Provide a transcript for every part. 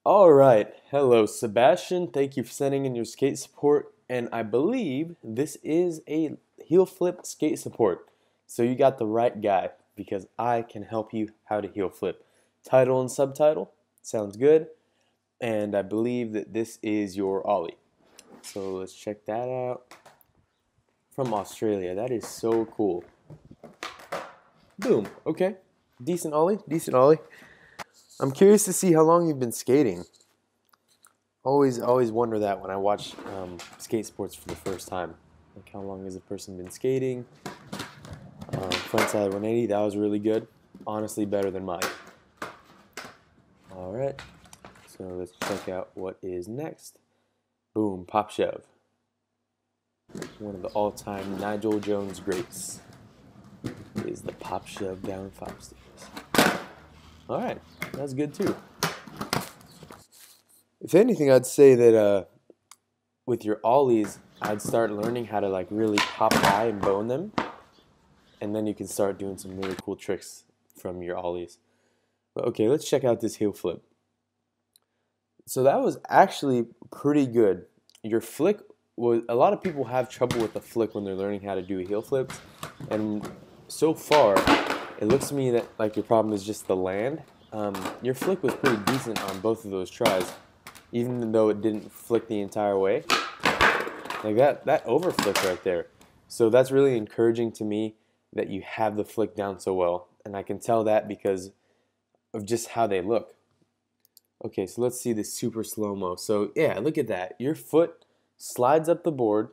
All right, hello Sebastian. Thank you for sending in your skate support, and I believe this is a heel flip skate support. So you got the right guy because I can help you how to heel flip. Title and subtitle sounds good, and I believe that this is your ollie. So let's check that out. From Australia, that is so cool. Boom. Okay, decent ollie, decent ollie. I'm curious to see how long you've been skating. Always wonder that when I watch skate sports for the first time. Like, how long has a person been skating? Frontside 180, that was really good. Honestly, better than mine. All right, so let's check out what is next. Boom, pop shove. One of the all-time Nigel Jones greats is the pop shove down 5 stairs. All right, that's good too. If anything, I'd say that with your ollies, I'd start learning how to like really pop high and bone them, and then you can start doing some really cool tricks from your ollies. But okay, let's check out this heel flip. So that was actually pretty good. Your flick was, a lot of people have trouble with the flick when they're learning how to do heel flips, and so far it looks to me that like your problem is just the land. Your flick was pretty decent on both of those tries, even though it didn't flick the entire way. Like that over flick right there. So that's really encouraging to me that you have the flick down so well, and I can tell that because of just how they look. Okay, so let's see this super slow-mo. So yeah, look at that. Your foot slides up the board,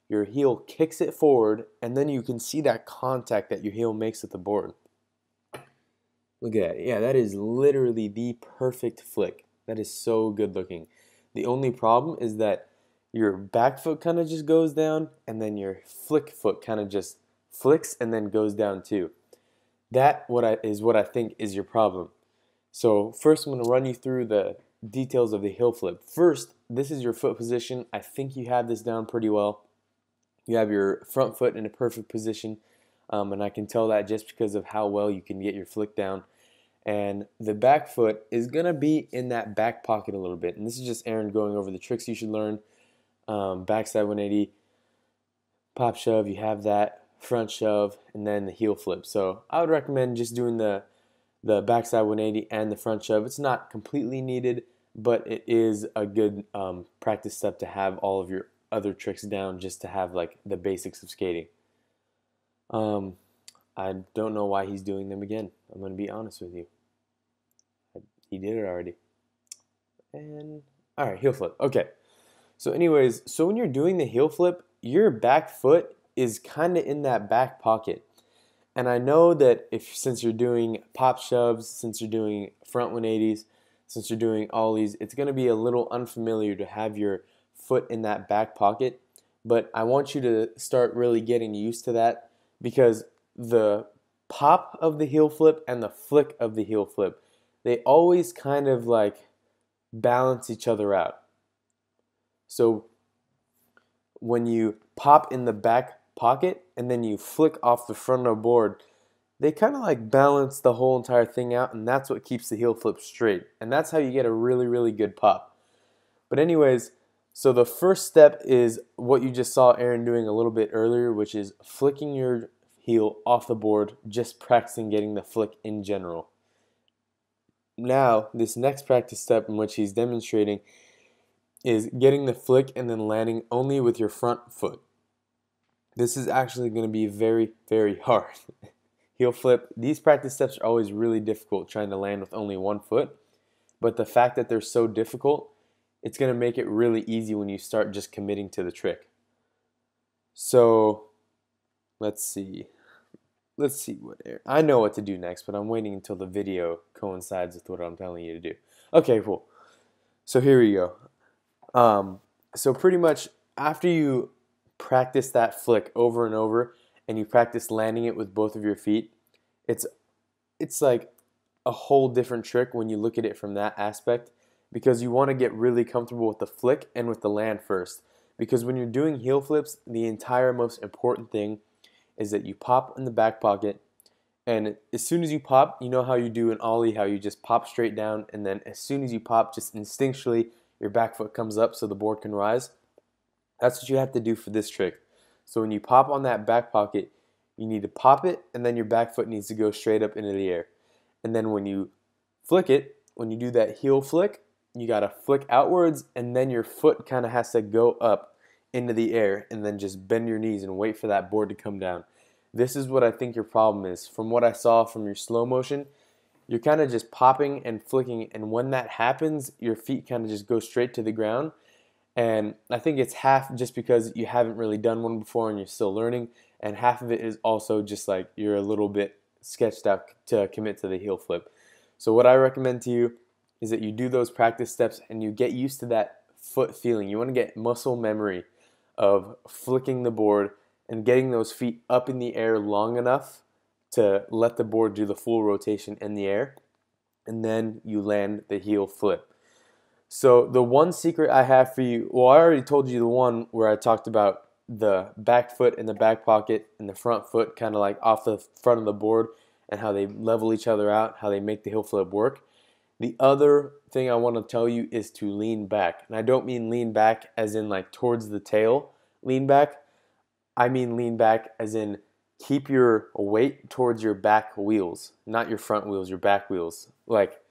your heel kicks it forward, and then you can see that contact that your heel makes with the board. Look at that. Yeah, that is literally the perfect flick. That is so good looking. The only problem is that your back foot kind of just goes down, and then your flick foot kind of just flicks and then goes down too. That is what I think is your problem. So first I'm going to run you through the details of the heel flip. First, this is your foot position. I think you have this down pretty well. You have your front foot in a perfect position, and I can tell that just because of how well you can get your flick down. And the back foot is going to be in that back pocket a little bit. And this is just Aaron going over the tricks you should learn. Backside 180, pop shove, you have that, front shove, and then the heel flip. So I would recommend just doing the backside 180 and the front shove. It's not completely needed, but it is a good practice step to have all of your other tricks down, just to have like the basics of skating. I don't know why he's doing them again. I'm going to be honest with you. He did it already. And all right, heel flip. Okay. So anyways, so when you're doing the heel flip, your back foot is kind of in that back pocket. And I know that since you're doing pop shoves, since you're doing front 180s, since you're doing ollies, it's going to be a little unfamiliar to have your foot in that back pocket. But I want you to start really getting used to that, because the pop of the heel flip and the flick of the heel flip, they always kind of like balance each other out. So when you pop in the back pocket and then you flick off the front of the board, they kind of like balance the whole entire thing out, and that's what keeps the heel flip straight. And that's how you get a really, really good pop. But anyways, so the first step is what you just saw Aaron doing a little bit earlier, which is flicking your heel off the board, just practicing getting the flick in general. Now, this next practice step in which he's demonstrating is getting the flick and then landing only with your front foot. This is actually going to be very, very hard. Heel flip, these practice steps are always really difficult, trying to land with only one foot. But the fact that they're so difficult, it's going to make it really easy when you start just committing to the trick. So let's see what I know what to do next, but I'm waiting until the video coincides with what I'm telling you to do. Okay, cool. So here we go. So pretty much after you practice that flick over and over, and you practice landing it with both of your feet, it's like a whole different trick when you look at it from that aspect, because you want to get really comfortable with the flick and with the land first. Because when you're doing heel flips, the entire most important thing is that you pop in the back pocket And as soon as you pop, you know how you do an ollie, how you just pop straight down, and then as soon as you pop, just instinctually, your back foot comes up so the board can rise. That's what you have to do for this trick. So when you pop on that back pocket, you need to pop it, and then your back foot needs to go straight up into the air. And then when you flick it, when you do that heel flick, you gotta flick outwards, and then your foot kind of has to go up into the air, and then just bend your knees and wait for that board to come down. This is what I think your problem is. From what I saw from your slow motion, you're kind of just popping and flicking, and when that happens, your feet kind of just go straight to the ground. And I think it's half just because you haven't really done one before and you're still learning, and half of it is also just like you're a little bit sketched out to commit to the heel flip. So what I recommend to you is that you do those practice steps and you get used to that foot feeling. You want to get muscle memory of flicking the board and getting those feet up in the air long enough to let the board do the full rotation in the air, and then you land the heel flip. So the one secret I have for you, well, I already told you the one where I talked about the back foot in the back pocket and the front foot kind of like off the front of the board and how they level each other out, how they make the heel flip work. The other thing I want to tell you is to lean back. And I don't mean lean back as in like towards the tail lean back. I mean lean back as in keep your weight towards your back wheels, not your front wheels, your back wheels. Like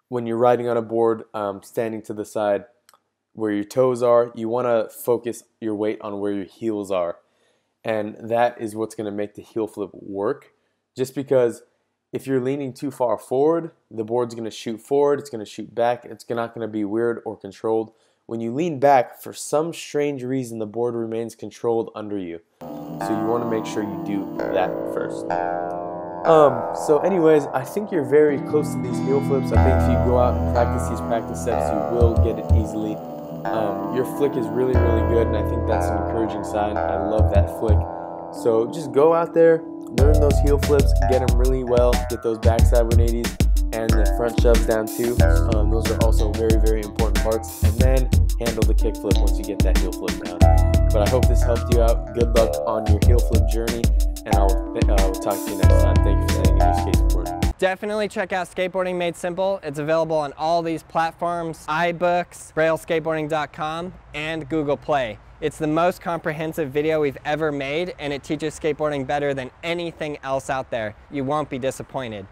when you're riding on a board, standing to the side where your toes are, you want to focus your weight on where your heels are. And that is what's going to make the heel flip work. Just because if you're leaning too far forward, the board's going to shoot forward, it's going to shoot back, it's not going to be weird or controlled. When you lean back, for some strange reason, the board remains controlled under you. So you want to make sure you do that first. So anyways, I think you're very close to these heel flips. I think if you go out and practice these practice steps, you will get it easily. Your flick is really, really good, and I think that's an encouraging sign. I love that flick. So just go out there, learn those heel flips, get them really well, get those backside 180s and the front shoves down too. Those are also very, very important parts. And then handle the kick flip once you get that heel flip down. But I hope this helped you out. Good luck on your heel flip journey, and I'll talk to you next time. Thank you for letting me use skateboard. Definitely check out Skateboarding Made Simple. It's available on all these platforms, iBooks, BrailleSkateboarding.com, and Google Play. It's the most comprehensive video we've ever made, and it teaches skateboarding better than anything else out there. You won't be disappointed.